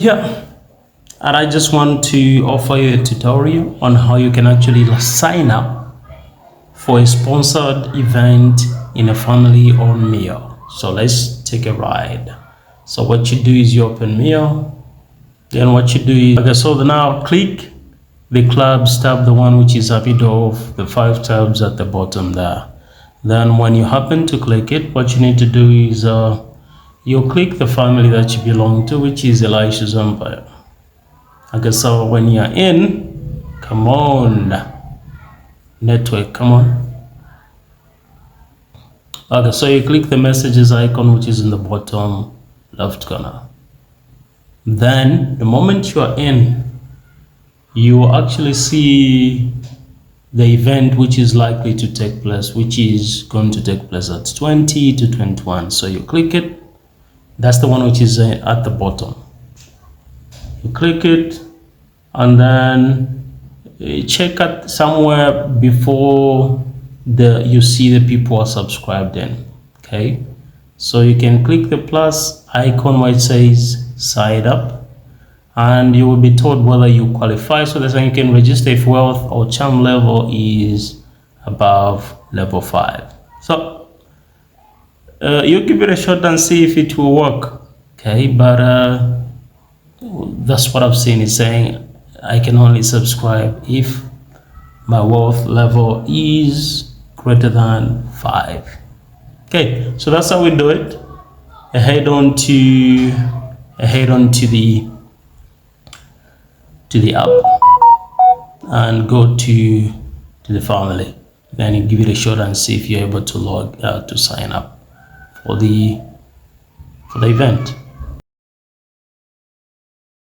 Yeah, and I just want to offer you a tutorial on how you can actually sign up for a sponsored event in a family on Meyo. So let's take a ride. So what you do is you open Meyo, then what you do is, okay, so now click the clubs tab, the one which is a bit of the 5 tabs at the bottom there. Then when you happen to click it, what you need to do is you click the family that you belong to, which is Elisha's Empire. Okay, so when you're in, come on, network, come on. Okay, so you click the messages icon, which is in the bottom left corner. Then the moment you are in, you actually see the event which is likely to take place, which is going to take place at 20 to 21. So you click it. That's the one which is at the bottom. You click it, and then check out somewhere before you see the people are subscribed in. Okay, so you can click the plus icon where it says sign up, and you will be told whether you qualify. So that's when you can register if wealth or charm level is above level 5. So you give it a shot and see if it will work. Okay, but that's what I've seen is saying I can only subscribe if my wealth level is greater than 5. Okay, so that's how we do it. Head on to the app and go to the family. Then you give it a shot and see if you're able to log to sign up for the event.